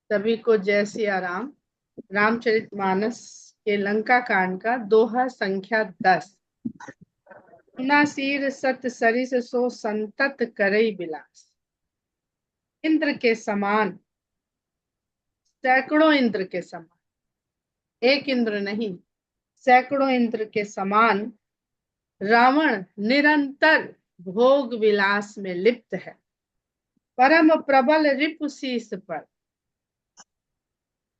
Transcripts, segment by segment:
सभी को जय सिया राम। रामचरितमानस के लंका कांड का दोहा संख्या 10। सुना सिर सत सरिस सो संतत करई बिलास। इंद्र के समान, सैकड़ों इंद्र के समान, एक इंद्र नहीं, सैकड़ों इंद्र के समान रावण निरंतर भोग विलास में लिप्त है। परम प्रबल रिपु शीस पर,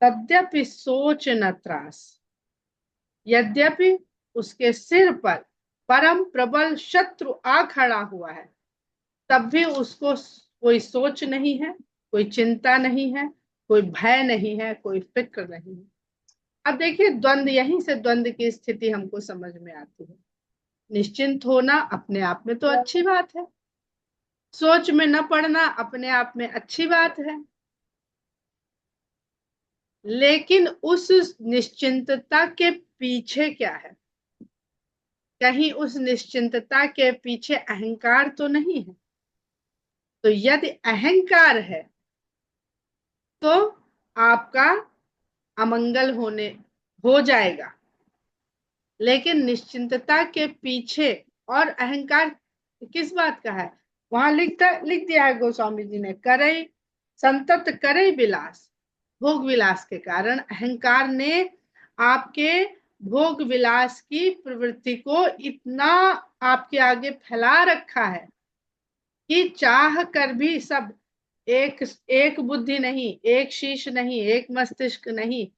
तद्यपि सोच न त्रास। यद्यपि उसके सिर पर परम प्रबल शत्रु आ खड़ा हुआ है, तब भी उसको कोई सोच नहीं है, कोई चिंता नहीं है, कोई भय नहीं है, कोई फिक्र नहीं है। अब देखिए, द्वंद्व, यहीं से द्वंद्व की स्थिति हमको समझ में आती है। निश्चिंत होना अपने आप में तो अच्छी बात है, सोच में न पड़ना अपने आप में अच्छी बात है, लेकिन उस निश्चिंतता के पीछे क्या है? कहीं उस निश्चिंतता के पीछे अहंकार तो नहीं है? तो यदि अहंकार है तो आपका अमंगल हो जाएगा। लेकिन निश्चिंतता के पीछे, और अहंकार किस बात का है? वहां लिख दिया है गोस्वामी जी ने, करई संतत करई विलास। भोग विलास के कारण अहंकार ने आपके भोग विलास की प्रवृत्ति को इतना आपके आगे फैला रखा है कि चाह कर भी सब, एक एक बुद्धि नहीं, एक शीश नहीं, एक मस्तिष्क नहीं,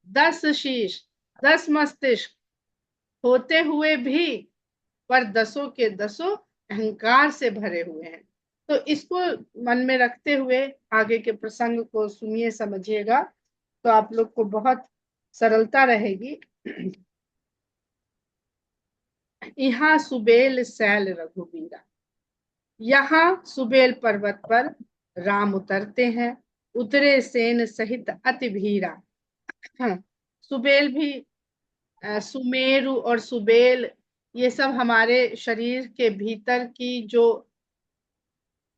10 शीश, 10 मस्तिष्क होते हुए भी पर दसों के दसों अहंकार से भरे हुए हैं। तो इसको मन में रखते हुए आगे के प्रसंग को सुनिए, समझिएगा, तो आप लोग को बहुत सरलता रहेगी। यहाँ सुबेल सैल रघुबीरा, यहाँ सुबेल पर्वत पर राम उतरते हैं। उतरे सेन सहित अति भीरा। हाँ, सुबेल भी, सुमेरु और सुबेल, ये सब हमारे शरीर के भीतर की जो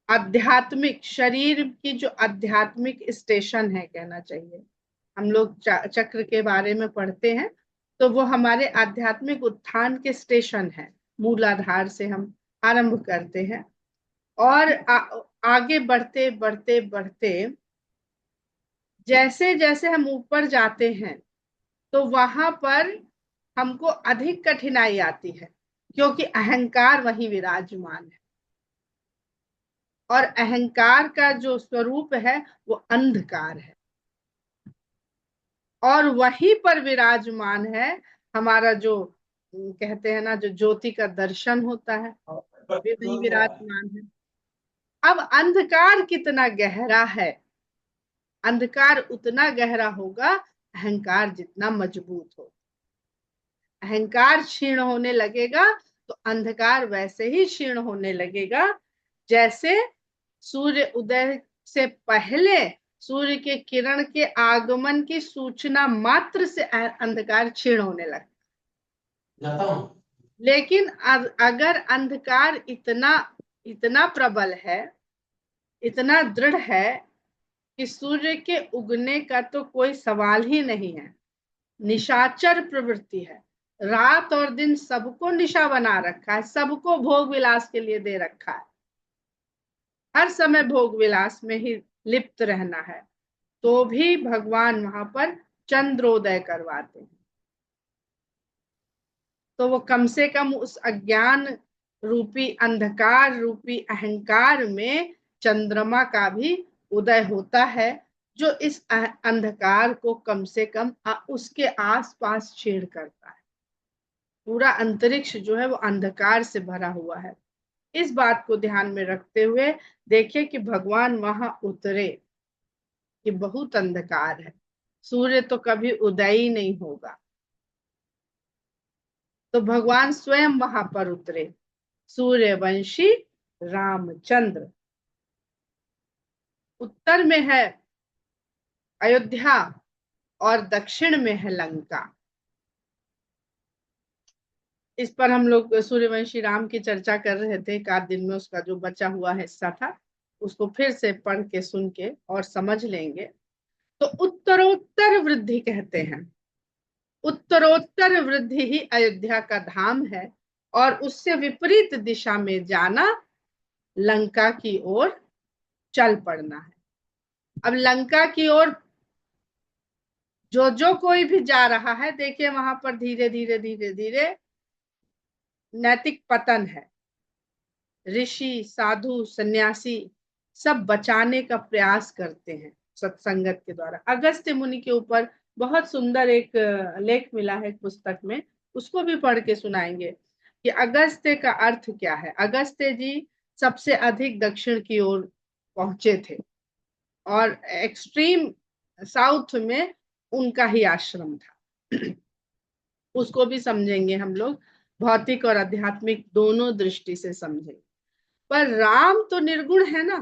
आध्यात्मिक, शरीर की जो आध्यात्मिक स्टेशन है कहना चाहिए। हम लोग चक्र के बारे में पढ़ते हैं, तो वो हमारे आध्यात्मिक उत्थान के स्टेशन है। मूलाधार से हम आरंभ करते हैं और आगे बढ़ते बढ़ते बढ़ते जैसे जैसे हम ऊपर जाते हैं, तो वहां पर हमको अधिक कठिनाई आती है, क्योंकि अहंकार वहीं विराजमान है। और अहंकार का जो स्वरूप है वो अंधकार है, और वहीं पर विराजमान है हमारा जो कहते हैं ना, जो ज्योति का दर्शन होता है, वे वहीं विराजमान है। अब अंधकार कितना गहरा है? अंधकार उतना गहरा होगा अहंकार जितना मजबूत हो। अहंकार क्षीण होने लगेगा तो अंधकार वैसे ही क्षीण होने लगेगा, जैसे सूर्य उदय से पहले सूर्य के किरण के आगमन की सूचना मात्र से अंधकार क्षीण होने लगता। लेकिन अगर अंधकार इतना इतना प्रबल है, इतना दृढ़ है कि सूर्य के उगने का तो कोई सवाल ही नहीं है, निशाचर प्रवृत्ति है, रात और दिन सबको निशा बना रखा है, सबको भोग विलास के लिए दे रखा है, हर समय भोग विलास में ही लिप्त रहना है, तो भी भगवान वहां पर चंद्रोदय करवाते हैं। तो वो कम से कम उस अज्ञान रूपी, अंधकार रूपी अहंकार में चंद्रमा का भी उदय होता है, जो इस अंधकार को कम से कम उसके आसपास छेड़ करता है। पूरा अंतरिक्ष जो है वो अंधकार से भरा हुआ है। इस बात को ध्यान में रखते हुए देखिए कि भगवान वहां उतरे कि बहुत अंधकार है, सूर्य तो कभी उदय ही नहीं होगा, तो भगवान स्वयं वहां पर उतरे। सूर्यवंशी रामचंद्र, उत्तर में है अयोध्या और दक्षिण में है लंका। इस पर हम लोग सूर्यवंशी राम की चर्चा कर रहे थे एक आध दिन में, उसका जो बचा हुआ हिस्सा था उसको फिर से पढ़ के सुन के और समझ लेंगे। तो उत्तरोत्तर वृद्धि कहते हैं। उत्तरोत्तर वृद्धि ही अयोध्या का धाम है, और उससे विपरीत दिशा में जाना लंका की ओर चल पड़ना है। अब लंका की ओर जो कोई भी जा रहा है, देखिए वहां पर धीरे धीरे धीरे धीरे नैतिक पतन है। ऋषि, साधु, सन्यासी सब बचाने का प्रयास करते हैं सत्संगत के द्वारा। अगस्त्य मुनि के ऊपर बहुत सुंदर एक लेख मिला है पुस्तक में, उसको भी पढ़ के सुनाएंगे कि अगस्त्य का अर्थ क्या है। अगस्त्य जी सबसे अधिक दक्षिण की ओर पहुंचे थे, और एक्सट्रीम साउथ में उनका ही आश्रम था। उसको भी समझेंगे हम लोग, भौतिक और आध्यात्मिक दोनों दृष्टि से समझेंगे। पर राम तो निर्गुण है ना,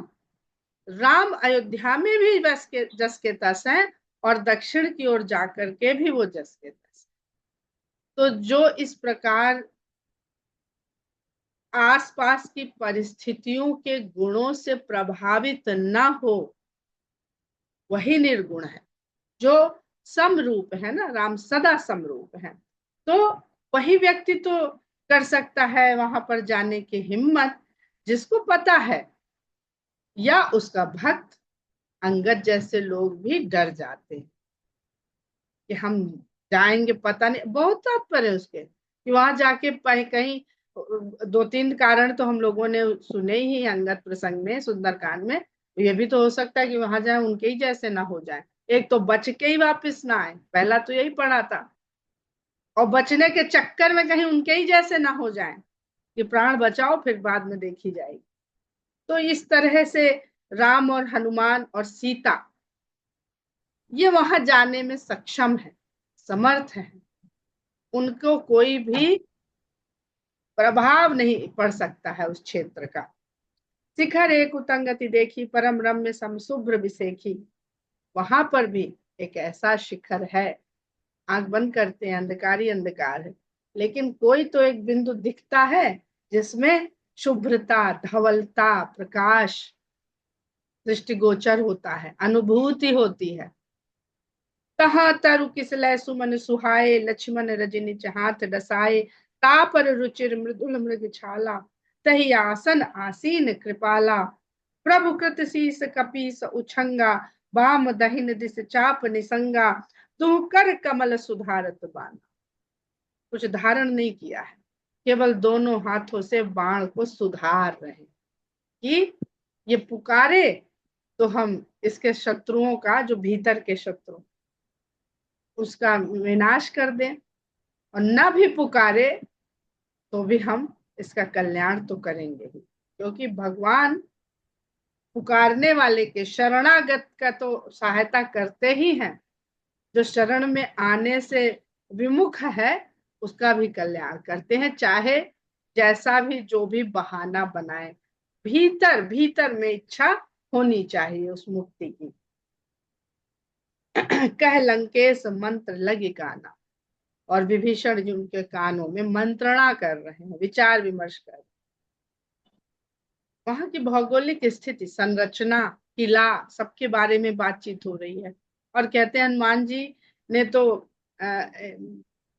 राम अयोध्या में भी जस के तस है, और दक्षिण की ओर जाकर के भी वो जस के तस। तो जो इस प्रकार आसपास की परिस्थितियों के गुणों से प्रभावित न हो, वही निर्गुण है। जो समरूप है ना, राम सदा समरूप है, तो वही व्यक्ति तो कर सकता है वहां पर जाने की हिम्मत, जिसको पता है, या उसका भक्त अंगद जैसे लोग भी डर जाते हैं कि हम जाएंगे, पता नहीं, बहुत तात्पर्य है उसके कि वहां जाके कहीं दो तीन कारण तो हम लोगों ने सुने ही अंगद प्रसंग में, सुंदरकांड में। ये भी तो हो सकता है कि वहां जाए उनके ही जैसे ना हो जाए, एक तो बच के ही वापस ना आए, पहला तो यही पढ़ा था, और बचने के चक्कर में कहीं उनके ही जैसे ना हो जाए कि प्राण बचाओ फिर बाद में देखी जाएगी। तो इस तरह से राम और हनुमान और सीता ये वहां जाने में सक्षम है, समर्थ है, उनको कोई भी प्रभाव नहीं पड़ सकता है उस क्षेत्र का। शिखर एक उतंगति देखी, परम रम्य समशुभ्र विसेखी। वहां पर भी एक ऐसा शिखर है, आंख बंद करते हैं, अंधकार ही अंधकार है, लेकिन कोई तो एक बिंदु दिखता है जिसमें शुभ्रता, धवलता, प्रकाश दृष्टिगोचर होता है, अनुभूति होती है। तहाँ तरु किसलय सुमन सुहाए, लक्ष्मण रजनी हाथ डसाए, तापर रुचिर मृदुल मृग छाला, तही आसन आसीन कृपाला, प्रभु कृत शीस कपीस उछंगा, बाम दहिन दिस चाप निसंगा, तू कर कमल सुधारत बाना। कुछ धारण नहीं किया है, केवल दोनों हाथों से बाण को सुधार रहे कि ये पुकारे तो हम इसके शत्रुओं का, जो भीतर के शत्रु, उसका विनाश कर दें, और न भी पुकारे तो भी हम इसका कल्याण तो करेंगे ही, क्योंकि भगवान पुकारने वाले के, शरणागत का तो सहायता करते ही हैं। जो शरण में आने से विमुख है उसका भी कल्याण करते हैं, चाहे जैसा भी जो भी बहाना बनाए, भीतर भीतर में इच्छा होनी चाहिए उस मुक्ति की। कह लंकेश मंत्र लगी गाना, और विभीषण जी उनके कानों में मंत्रणा कर रहे हैं, विचार विमर्श कर रहे हैं। वहां की भौगोलिक स्थिति, संरचना, किला, सबके बारे में बातचीत हो रही है। और कहते हैं हनुमान जी ने तो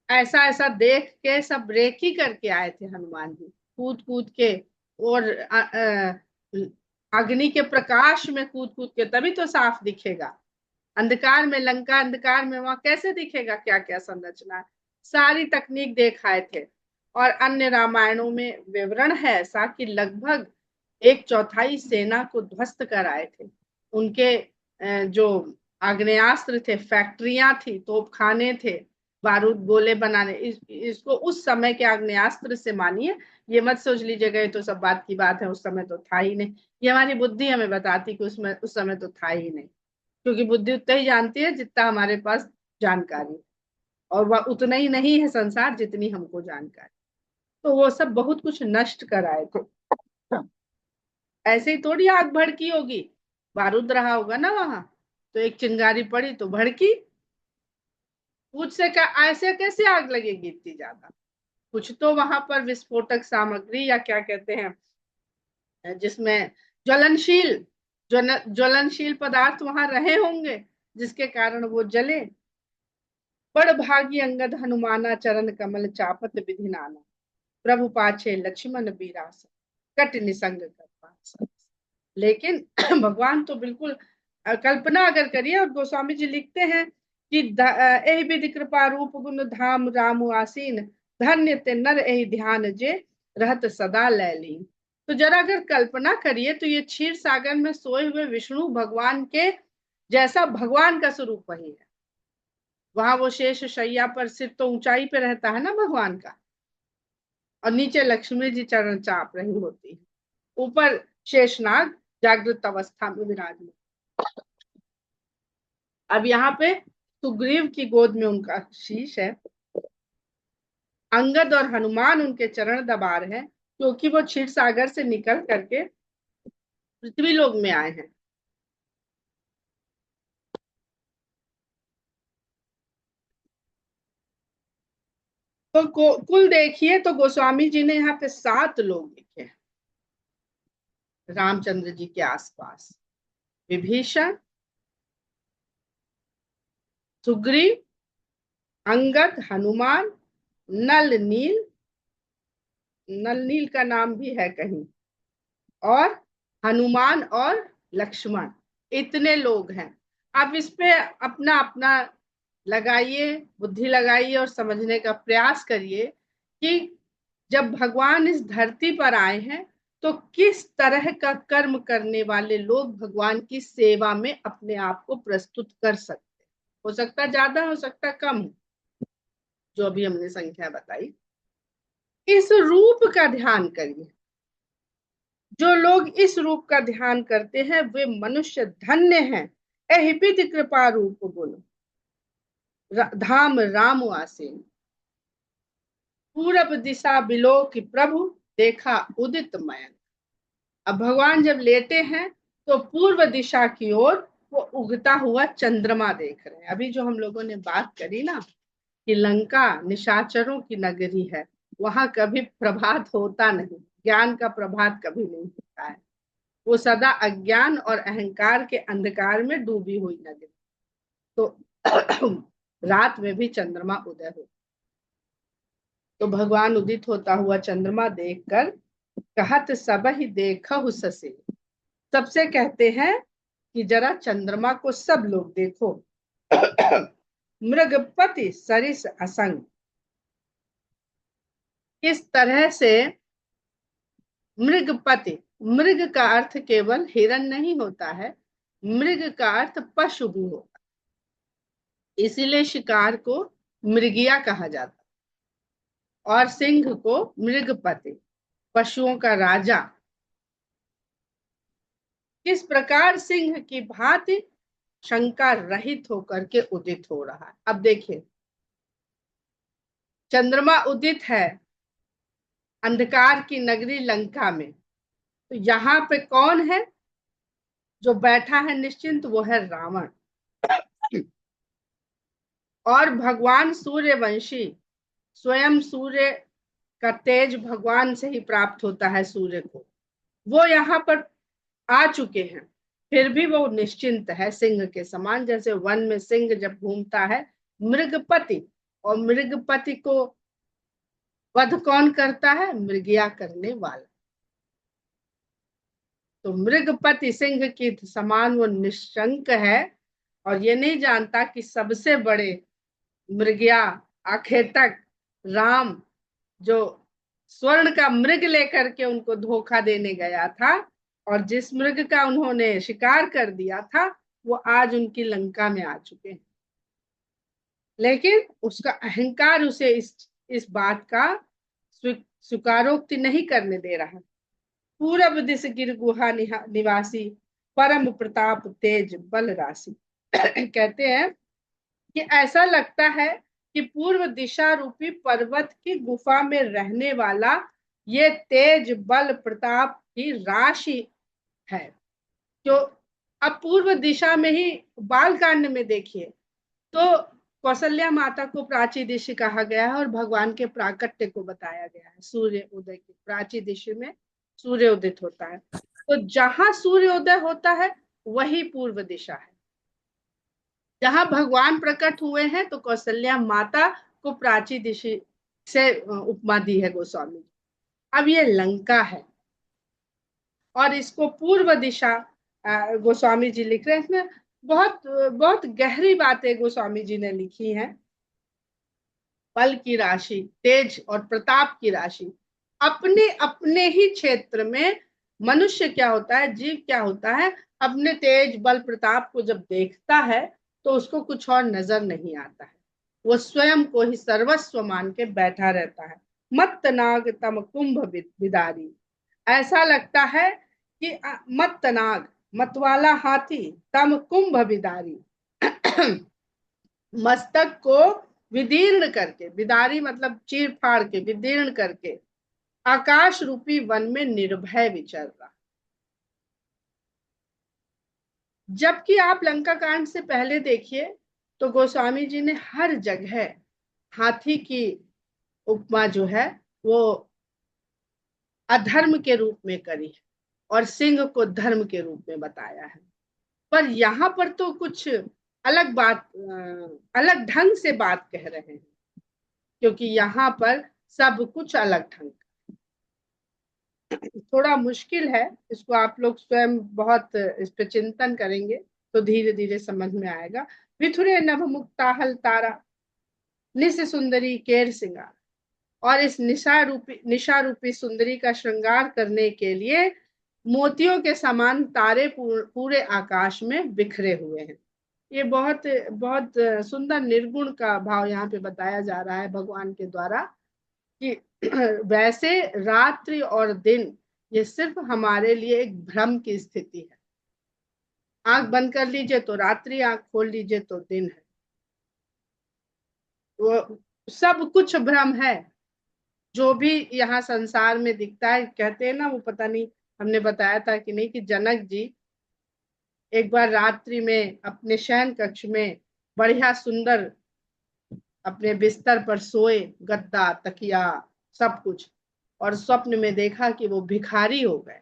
ऐसा ऐसा देख के सब रेकी करके आए थे हनुमान जी, कूद कूद के, और अग्नि के प्रकाश में कूद कूद के, तभी तो साफ दिखेगा। अंधकार में, लंका अंधकार में, वहां कैसे दिखेगा क्या क्या संरचना, सारी तकनीक देखाए थे। और अन्य रामायणों में विवरण है ऐसा कि लगभग 1/4 सेना को ध्वस्त कर आए थे। उनके जो आग्नेयास्त्र थे, फैक्ट्रियां थी, तोपखाने थे, बारूद गोले बनाने, इसको उस समय के आग्नेयास्त्र से मानिए, ये मत सोच लीजिएगा ये तो सब बात की बात है, उस समय तो था ही नहीं। ये हमारी बुद्धि हमें बताती कि उसमें उस समय तो था ही नहीं, क्योंकि बुद्धि उतना ही जानती है जितना हमारे पास जानकारी, और वह उतना ही नहीं है संसार जितनी हमको जानकारी। तो वो सब बहुत कुछ नष्ट कर आए थे। ऐसे ही थोड़ी आग भड़की होगी, बारूद रहा होगा ना वहां, तो एक चिंगारी पड़ी तो भड़की। पूछ से का ऐसे कैसे आग लगेगी इतनी ज्यादा, कुछ तो वहां पर विस्फोटक सामग्री या क्या कहते हैं जिसमें ज्वलनशील ज्वलनशील पदार्थ वहां रहे होंगे, जिसके कारण वो जले। बड़ भागी अंगद हनुमाना, चरण कमल चापत विधि नाना। प्रभु पाछे लक्ष्मण बीरास, कट निसंग कर पास। लेकिन भगवान तो बिल्कुल कल्पना अगर करिए, और गोस्वामी जी लिखते हैं कि एहि विधि कृपा रूप गुण धाम रामु आसीन, धन्य ते नर एहि ध्यान जे रहत सदा लैलीन। तो जरा अगर कल्पना करिए तो ये क्षीर सागर में सोए हुए विष्णु भगवान के जैसा भगवान का स्वरूप वही है। वहां वो शेष शैया पर, सिर तो ऊंचाई पे रहता है ना भगवान का, और नीचे लक्ष्मी जी चरण चाप रही होती है, ऊपर शेषनाग जागृत अवस्था में विराजमान। अब यहाँ पे सुग्रीव की गोद में उनका शीश है, अंगद और हनुमान उनके चरण दबा रहे हैं, क्योंकि वो क्षीर सागर से निकल करके पृथ्वी लोक में आए हैं। तो कुल देखिए तो गोस्वामी जी ने यहाँ पे 7 लोग लिखे हैं रामचंद्र जी के आसपास। विभीषण, सुग्रीव, अंगद, हनुमान, नल नील, नल नील का नाम भी है कहीं, और हनुमान और लक्ष्मण, इतने लोग हैं। आप इस पे अपना अपना लगाइए, बुद्धि लगाइए और समझने का प्रयास करिए कि जब भगवान इस धरती पर आए हैं तो किस तरह का कर्म करने वाले लोग भगवान की सेवा में अपने आप को प्रस्तुत कर सकते। हो सकता ज्यादा, हो सकता कम, जो अभी हमने संख्या बताई। इस रूप का ध्यान करिए। जो लोग इस रूप का ध्यान करते हैं वे मनुष्य धन्य हैं। एहि विधि कृपा रूप गुण धाम राम आसीन। पूरब दिशा बिलो की प्रभु, देखा उदित मयंक। अब भगवान जब लेटे हैं तो पूर्व दिशा की ओर वो उगता हुआ चंद्रमा देख रहे हैं। अभी जो हम लोगों ने बात करी ना कि लंका निशाचरों की नगरी है, वहां कभी प्रभात होता नहीं, ज्ञान का प्रभात कभी नहीं होता है। वो सदा अज्ञान और अहंकार के अंधकार में डूबी हुई नगरी। तो रात में भी चंद्रमा उदय हो, तो भगवान उदित होता हुआ चंद्रमा देखकर कहत सब ही देखहु ससे। सबसे कहते हैं कि जरा चंद्रमा को सब लोग देखो। मृगपति सरिस असंग। इस तरह से मृगपति, मृग का अर्थ केवल हिरण नहीं होता है, मृग का अर्थ पशु भी होता है। इसीलिए शिकार को मृगिया कहा जाता है, और सिंह को मृगपति, पशुओं का राजा। किस प्रकार सिंह की भांति शंका रहित होकर के उदित हो रहा है। अब देखिए, चंद्रमा उदित है अंधकार की नगरी लंका में, तो यहाँ पे कौन है जो बैठा है निश्चिंत? वो है रावण। और भगवान सूर्यवंशी, स्वयं सूर्य का तेज भगवान से ही प्राप्त होता है सूर्य को, वो यहाँ पर आ चुके हैं। फिर भी वो निश्चिंत है सिंह के समान। जैसे वन में सिंह जब घूमता है, मृगपति, और मृगपति को वध कौन करता है? मृगिया करने वाला। तो मृगपति सिंह की समान वो निशंक है, और ये नहीं जानता कि सबसे बड़े मृगिया आखिर तक राम, जो स्वर्ण का मृग लेकर के उनको धोखा देने गया था, और जिस मृग का उन्होंने शिकार कर दिया था, वो आज उनकी लंका में आ चुके हैं। लेकिन उसका अहंकार उसे इस बात का स्वीकारोक्ति नहीं करने दे रहा। पूरब दिस गिर गुहा निवासी, परम प्रताप तेज बल राशि। कहते हैं कि ऐसा लगता है कि पूर्व दिशा रूपी पर्वत की गुफा में रहने वाला ये तेज बल प्रताप की राशि है। जो अब पूर्व दिशा में ही बाल कांड में देखिए तो कौशल्या माता को प्राची दिशा कहा गया है, और भगवान के प्राकट्य को बताया गया है। सूर्य उदय की प्राची दिशा में सूर्य उदित होता है, तो जहां सूर्योदय होता है वही पूर्व दिशा है। जहां भगवान प्रकट हुए हैं तो कौशल्या माता को प्राची दिशा से उपमा दी है गोस्वामी। अब ये लंका है और इसको पूर्व दिशा गोस्वामी जी लिख रहे हैं। इसमें बहुत बहुत गहरी बातें गोस्वामी जी ने लिखी हैं। बल की राशि, तेज और प्रताप की राशि, अपने अपने ही क्षेत्र में मनुष्य क्या होता है, जीव क्या होता है, अपने तेज बल प्रताप को जब देखता है तो उसको कुछ और नजर नहीं आता है। वो स्वयं को ही सर्वस्व मान के बैठा रहता है। मत्त नाग तम कुंभ बिदारी, ऐसा लगता है कि मत्त नाग, मतवाला हाथी, तम कुंभ बिदारी, मस्तक को विदीर्ण करके, बिदारी मतलब चीर फाड़ के, विदीर्ण करके आकाश रूपी वन में निर्भय विचर रहा। जबकि आप लंका कांड से पहले देखिए तो गोस्वामी जी ने हर जगह हाथी की उपमा जो है वो अधर्म के रूप में करी है और सिंह को धर्म के रूप में बताया है। पर यहाँ पर तो कुछ अलग बात, अलग ढंग से बात कह रहे हैं, क्योंकि यहाँ पर सब कुछ अलग ढंग। थोड़ा मुश्किल है, इसको आप लोग स्वयं बहुत इस पे चिंतन करेंगे तो धीरे धीरे समझ में आएगा। विथुरे नभ मुक्ताहल तारा, निस सुंदरी केर सिंगार, और इस निशा रूपी सुंदरी का श्रृंगार करने के लिए मोतियों के समान तारे पूरे आकाश में बिखरे हुए हैं। ये बहुत बहुत सुंदर निर्गुण का भाव यहाँ पे बताया जा रहा है भगवान के द्वारा कि वैसे रात्रि और दिन ये सिर्फ हमारे लिए एक भ्रम की स्थिति है। आंख बंद कर लीजिए तो रात्रि, आंख खोल लीजिए तो दिन है। वो सब कुछ भ्रम है। जो भी यहाँ संसार में दिखता है, कहते हैं ना, वो पता नहीं हमने बताया था कि नहीं, कि जनक जी एक बार रात्रि में अपने शयन कक्ष में बढ़िया सुंदर अपने बिस्तर पर सोए, गद्दा तकिया सब कुछ, और स्वप्न में देखा कि वो भिखारी हो गए,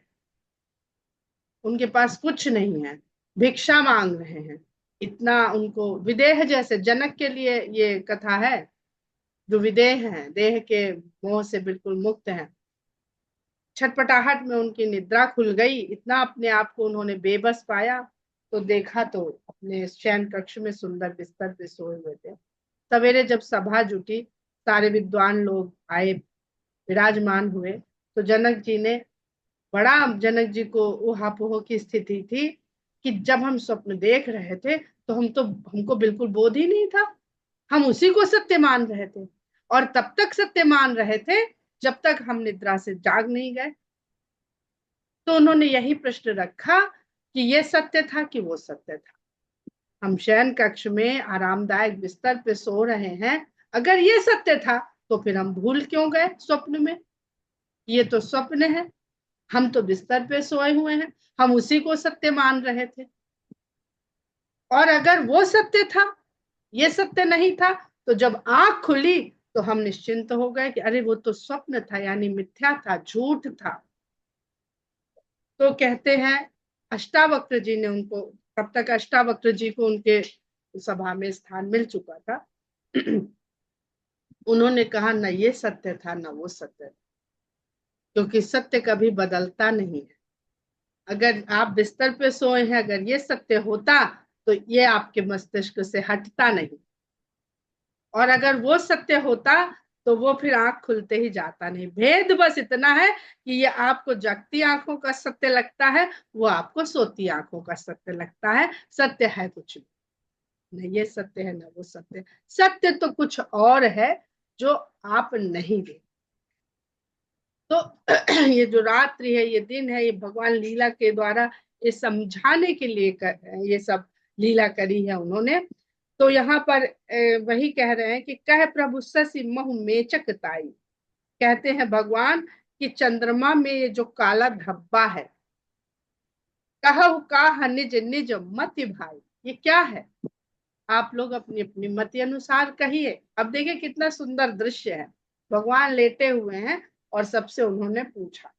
उनके पास कुछ नहीं है, भिक्षा मांग रहे हैं। इतना उनको विदेह, जैसे जनक के लिए ये कथा है, जो विदेह हैं, देह के मोह से बिल्कुल मुक्त हैं। छटपटाहट में उनकी निद्रा खुल गई, इतना अपने आप को उन्होंने बेबस पाया तो देखा तो अपने शयन कक्ष में सुंदर बिस्तर पे सोए हुए थे। सवेरे जब सभा जुटी, सारे विद्वान लोग आए, विराजमान हुए, तो जनक जी ने, बड़ा जनक जी को ऊहापोह की स्थिति थी कि जब हम स्वप्न देख रहे थे तो हमको बिल्कुल बोध ही नहीं था, हम उसी को सत्य मान रहे थे, और तब तक सत्य मान रहे थे जब तक हम निद्रा से जाग नहीं गए। तो उन्होंने यही प्रश्न रखा कि ये सत्य था कि वो सत्य था। हम शयन कक्ष में आरामदायक बिस्तर पे सो रहे हैं, अगर ये सत्य था तो फिर हम भूल क्यों गए स्वप्न में? ये तो स्वप्न है, हम तो बिस्तर पे सोए हुए हैं, हम उसी को सत्य मान रहे थे। और अगर वो सत्य था, ये सत्य नहीं था, तो जब आंख खुली तो हम निश्चिंत हो गए कि अरे वो तो स्वप्न था, यानी मिथ्या था, झूठ था। तो कहते हैं अष्टावक्र जी ने उनको, तब तक अष्टावक्र जी को उनके सभा में स्थान मिल चुका था, उन्होंने कहा न ये सत्य था न वो सत्य था, क्योंकि सत्य कभी बदलता नहीं है। अगर आप बिस्तर पे सोए हैं, अगर ये सत्य होता तो ये आपके मस्तिष्क से हटता नहीं, और अगर वो सत्य होता तो वो फिर आंख खुलते ही जाता नहीं। भेद बस इतना है कि ये आपको जगती आंखों का सत्य लगता है, वो आपको सोती आंखों का सत्य लगता है। सत्य है कुछ नहीं, ये सत्य है ना वो सत्य। सत्य तो कुछ और है जो आप नहीं देख। तो ये जो रात्रि है, ये दिन है, ये भगवान लीला के द्वारा ये समझाने के लिए ये सब लीला करी है उन्होंने। तो यहाँ पर वही कह रहे हैं कि कह प्रभु ससी महु मेचक ताई, कहते हैं भगवान कि चंद्रमा में ये जो काला धब्बा है, कहु काह निज निज मति भाई, ये क्या है? आप लोग अपनी अपनी मति अनुसार कहिए। अब देखिए कितना सुंदर दृश्य है, भगवान लेटे हुए हैं और सबसे उन्होंने पूछा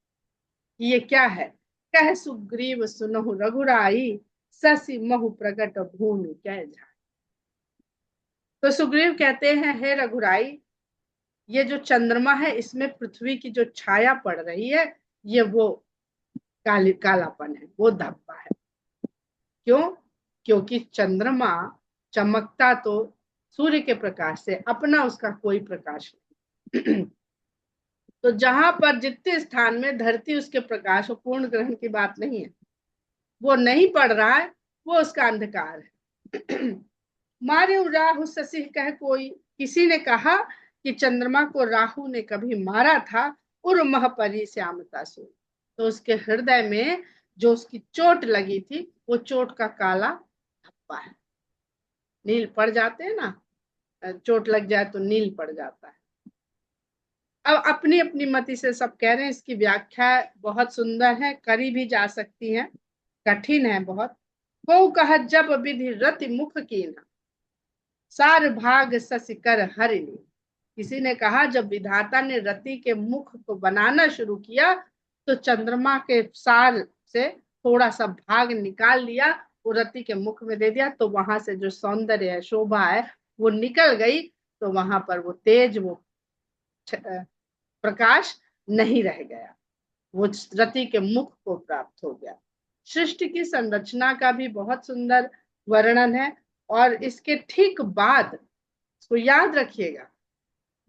कि ये क्या है। कह सुग्रीव सुनहु रघुराई, ससी महु प्रकट भूमि कह जाए। तो सुग्रीव कहते हैं, हे रघुराई, ये जो चंद्रमा है इसमें पृथ्वी की जो छाया पड़ रही है, ये वो कालापन है, वो धब्बा है। क्यों? क्योंकि चंद्रमा चमकता तो सूर्य के प्रकाश से, अपना उसका कोई प्रकाश नहीं। तो जहां पर जितने स्थान में धरती उसके प्रकाश और पूर्ण ग्रहण की बात नहीं है, वो नहीं पड़ रहा है, वो उसका अंधकार है। मारे राहु शशि कह कोई, किसी ने कहा कि चंद्रमा को राहु ने कभी मारा था, उर महपरी श्यामता सोई। तो उसके हृदय में जो उसकी चोट लगी थी, वो चोट का काला धब्बा है। नील पड़ जाते हैं ना, चोट लग जाए तो नील पड़ जाता है। अब अपनी अपनी मति से सब कह रहे हैं, इसकी व्याख्या बहुत सुंदर है, करी भी जा सकती है, कठिन है बहुत। को कह जब विधि रति मुख कीना, सार भाग सस कर हरिणी। किसी ने कहा जब विधाता ने रति के मुख को बनाना शुरू किया, तो चंद्रमा के सार से थोड़ा सा भाग निकाल लिया, वो रति के मुख में दे दिया, तो वहां से जो सौंदर्य है, शोभा है, वो निकल गई। तो वहां पर वो तेज, वो प्रकाश नहीं रह गया, वो रति के मुख को प्राप्त हो गया। सृष्टि की संरचना का भी बहुत सुंदर वर्णन है। और इसके ठीक बाद, इसको याद रखिएगा,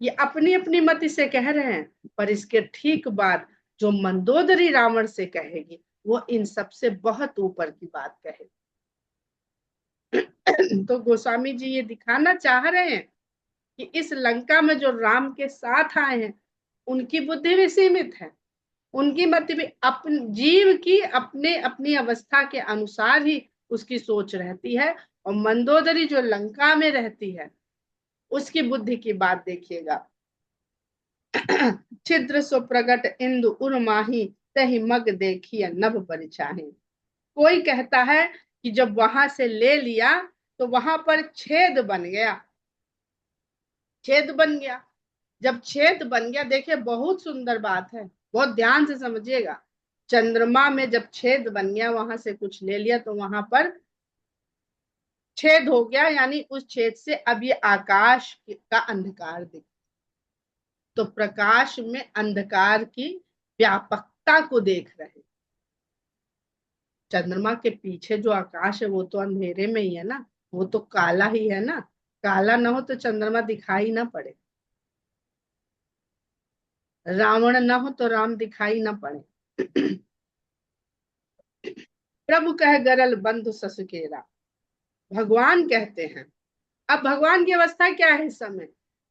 ये अपनी अपनी मति से कह रहे हैं, पर इसके ठीक बाद जो मंदोदरी रावण से कहेगी, वो इन सबसे बहुत ऊपर की बात कहेगी। तो गोस्वामी जी ये दिखाना चाह रहे हैं कि इस लंका में जो राम के साथ आए हैं, उनकी बुद्धि भी सीमित है, उनकी मति भी अपने जीव की अपने अपनी अवस्था के अनुसार ही उसकी सोच रहती है। और मंदोदरी जो लंका में रहती है, उसकी बुद्धि की बात देखिएगा। छिद्र सो प्रगट इंदु उर्माही, तही मग देखिए नभ परिचाही। कोई कहता है कि जब वहां से ले लिया तो वहां पर छेद बन गया, छेद बन गया। जब छेद बन गया, देखिए बहुत सुंदर बात है, बहुत ध्यान से समझिएगा। चंद्रमा में जब छेद बन गया, वहां से कुछ ले लिया, तो वहां पर छेद हो गया, यानी उस छेद से अब ये आकाश का अंधकार दिख। तो प्रकाश में अंधकार की व्यापकता को देख रहे। चंद्रमा के पीछे जो आकाश है, वो तो अंधेरे में ही है ना, वो तो काला ही है ना। काला ना हो तो चंद्रमा दिखाई ना पड़े, रावण ना हो तो राम दिखाई ना पड़े। प्रभु कह गरल बंधु ससुकेरा, भगवान कहते हैं। अब भगवान की अवस्था क्या है इस समय?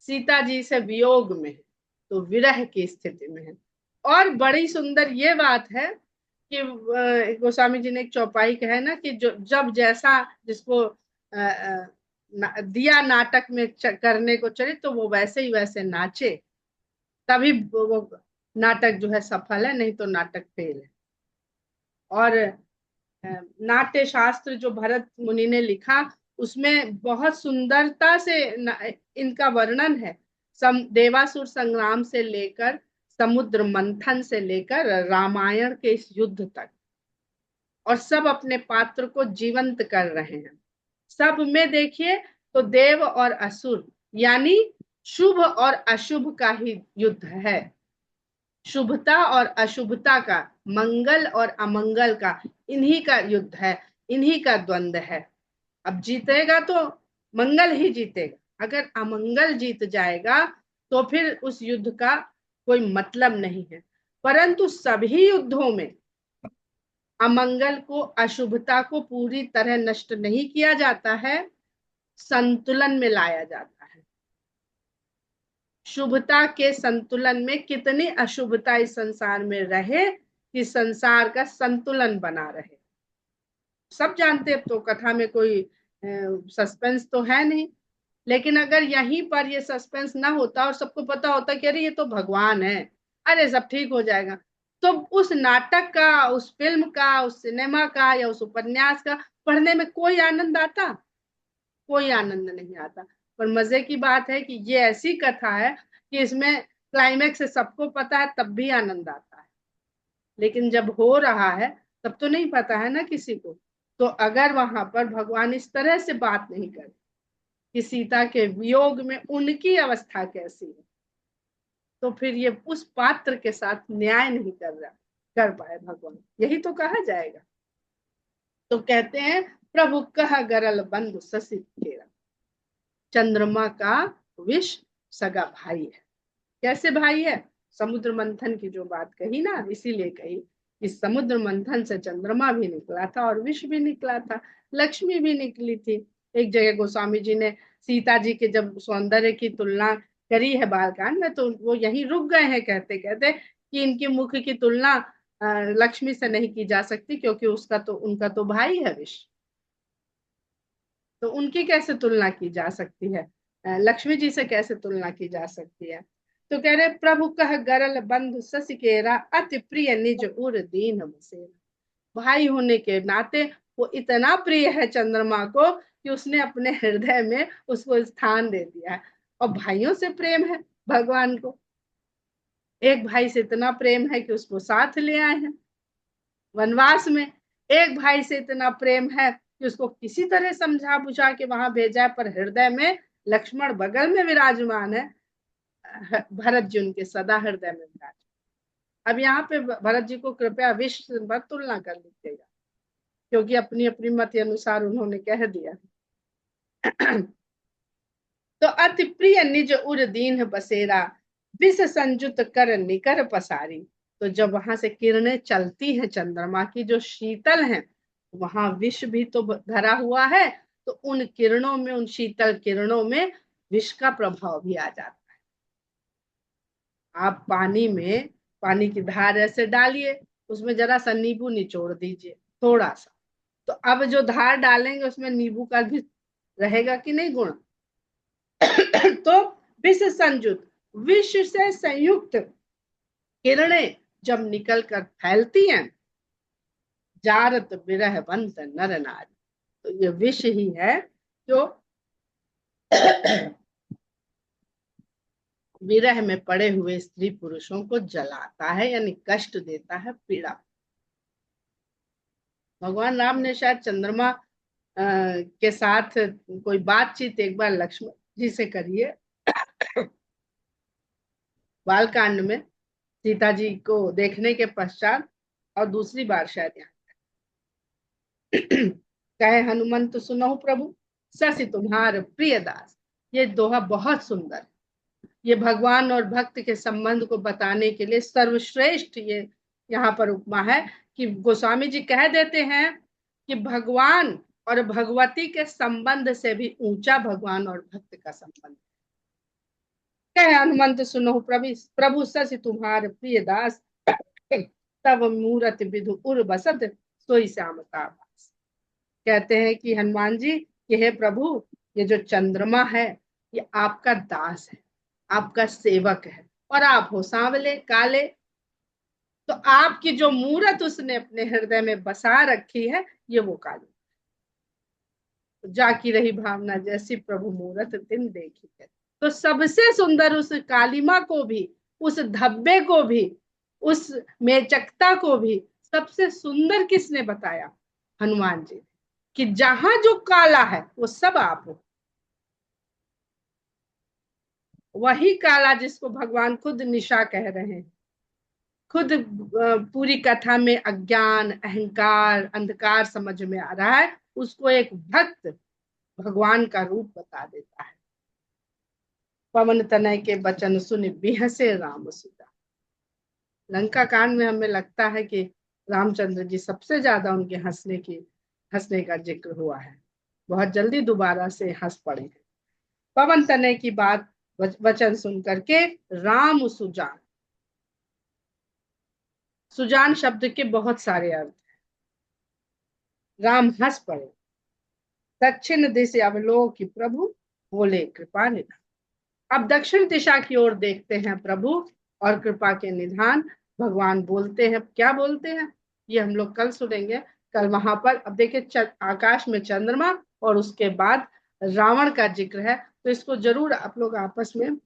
सीता जी से वियोग में है, तो विरह की स्थिति में है। और बड़ी सुंदर ये बात है कि गोस्वामी जी ने एक चौपाई कहा है ना, कि जो जब जैसा जिसको दिया नाटक में करने को चले, तो वो वैसे ही वैसे नाचे, तभी वो नाटक जो है सफल है, नहीं तो नाटक फेल है। और नाट्य शास्त्र जो भरत मुनि ने लिखा, उसमें बहुत सुंदरता से इनका वर्णन है। देवासुर संग्राम से लेकर, समुद्र मंथन से लेकर रामायण के इस युद्ध तक, और सब अपने पात्र को जीवंत कर रहे हैं। सब में देखिए तो देव और असुर, यानी शुभ और अशुभ का ही युद्ध है, शुभता और अशुभता का, मंगल और अमंगल का, इन्हीं का युद्ध है, इन्हीं का द्वंद्व है। अब जीतेगा तो मंगल ही जीतेगा, अगर अमंगल जीत जाएगा तो फिर उस युद्ध का कोई मतलब नहीं है। परंतु सभी युद्धों में अमंगल को, अशुभता को पूरी तरह नष्ट नहीं किया जाता है, संतुलन में लाया जाता है। शुभता के संतुलन में कितनी अशुभता इस संसार में रहे, कि संसार का संतुलन बना रहे। सब जानते हैं, तो कथा में कोई सस्पेंस तो है नहीं। लेकिन अगर यहीं पर ये सस्पेंस ना होता और सबको पता होता कि अरे ये तो भगवान है, अरे सब ठीक हो जाएगा, तो उस नाटक का, उस फिल्म का, उस सिनेमा का या उस उपन्यास का पढ़ने में कोई आनंद आता? कोई आनंद नहीं आता। पर मजे की बात है कि ये ऐसी कथा है कि इसमें क्लाइमेक्स सबको पता है, तब भी आनंद आता है। लेकिन जब हो रहा है तब तो नहीं पता है ना किसी को। तो अगर वहां पर भगवान इस तरह से बात नहीं करे कि सीता के वियोग में उनकी अवस्था कैसी है, तो फिर ये उस पात्र के साथ न्याय नहीं कर पाए भगवान, यही तो कहा जाएगा। तो कहते हैं प्रभु कह गरल बंधु शशि केरा, चंद्रमा का विष सगा भाई है। कैसे भाई है? समुद्र मंथन की जो बात कही ना, इसीलिए कही कि समुद्र मंथन से चंद्रमा भी निकला था और विष भी निकला था, लक्ष्मी भी निकली थी। एक जगह गोस्वामी जी ने सीता जी के जब सौंदर्य की तुलना करी है बालकांड में, तो वो यहीं रुक गए हैं कहते कहते कि इनके मुख की तुलना लक्ष्मी से नहीं की जा सकती, क्योंकि उनका तो भाई है विष, तो उनकी कैसे तुलना की जा सकती है, लक्ष्मी जी से कैसे तुलना की जा सकती है। तो कह रहे प्रभु कह गरल बंधु शशि केरा, अति प्रिय निज उर दीन बसेरा। भाई होने के नाते वो इतना प्रिय है चंद्रमा को कि उसने अपने हृदय में उसको स्थान दे दिया है। और भाइयों से प्रेम है भगवान को, एक भाई से इतना प्रेम है कि उसको साथ ले आए हैं वनवास में। एक भाई से इतना प्रेम है कि उसको किसी तरह समझा बुझा के वहां भेजा है, पर हृदय में लक्ष्मण बगल में विराजमान है, भरत जी उनके सदा हृदय में विराज। अब यहाँ पे भरत जी को कृपया विश्व भर तुलना कर लीजिएगा, क्योंकि अपनी अपनी मत अनुसार उन्होंने कह दिया। तो अति प्रिय निज उर दीन बसेरा, विष संजुत कर निकर पसारी। तो जब वहां से किरणें चलती हैं चंद्रमा की जो शीतल हैं, वहां विष भी तो भरा हुआ है, तो उन किरणों में, उन शीतल किरणों में विष का प्रभाव भी आ जाता है। आप पानी की धार ऐसे डालिए, उसमें जरा सा नींबू निचोड़ दीजिए थोड़ा सा, तो अब जो धार डालेंगे उसमें नींबू का भी रहेगा कि नहीं गुण। तो विष संयुक्त, विष से संयुक्त किरणें जब निकल कर फैलती हैं, जारत विरह बंत नर नारी, तो ये विष ही है जो विरह में पड़े हुए स्त्री पुरुषों को जलाता है, यानी कष्ट देता है, पीड़ा। भगवान राम ने शायद चंद्रमा के साथ कोई बातचीत एक बार लक्ष्मण जी से करिए बालकांड में, सीता जी को देखने के पश्चात, और दूसरी बार शायद यहाँ कहे हनुमंत सुनो प्रभु शशि तुम्हार प्रिय दास। ये दोहा बहुत सुंदर, ये भगवान और भक्त के संबंध को बताने के लिए सर्वश्रेष्ठ ये यहाँ पर उपमा है, कि गोस्वामी जी कह देते हैं कि भगवान और भगवती के संबंध से भी ऊंचा भगवान और भक्त का संबंध। कहे हनुमंत सुनो प्रभु शशि तुम्हार प्रिय दास, तब मूरत विधु उर बसत सोई श्यामता भास। कहते हैं कि हनुमान जी कि हे प्रभु, ये जो चंद्रमा है ये आपका दास है, आपका सेवक है, और आप हो सांवले काले, तो आपकी जो मूरत उसने अपने हृदय में बसा रखी है, ये वो काली। जाकी रही भावना जैसी प्रभु मूरत दिन देखी है। तो सबसे सुंदर उस कालिमा को भी, उस धब्बे को भी, उस मेचकता को भी सबसे सुंदर किसने बताया? हनुमान जी, कि जहां जो काला है वो सब आप हो। वही काला जिसको भगवान खुद निशा कह रहे हैं, खुद पूरी कथा में अज्ञान, अहंकार, अंधकार समझ में आ रहा है, उसको एक भक्त भगवान का रूप बता देता है। पवन तनय के वचन सुन बिहसे राम सुजा। लंका कांड में हमें लगता है कि रामचंद्र जी सबसे ज्यादा उनके हंसने का जिक्र हुआ है, बहुत जल्दी दोबारा से हंस पड़े हैं। पवन तनय की बात वचन सुन करके राम सुजान, सुजान शब्द के बहुत सारे अर्थ हैं। राम हंस पड़े, दक्षिण दिशा अवलोक प्रभु बोले कृपा निधान। अब दक्षिण दिशा की ओर देखते हैं प्रभु, और कृपा के निधान भगवान बोलते हैं। क्या बोलते हैं ये हम लोग कल सुनेंगे। कल वहां पर अब देखिए आकाश में चंद्रमा और उसके बाद रावण का जिक्र है, तो इसको जरूर आप लोग आपस में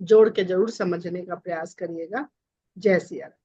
जोड़ के जरूर समझने का प्रयास करिएगा। जय सिया राम।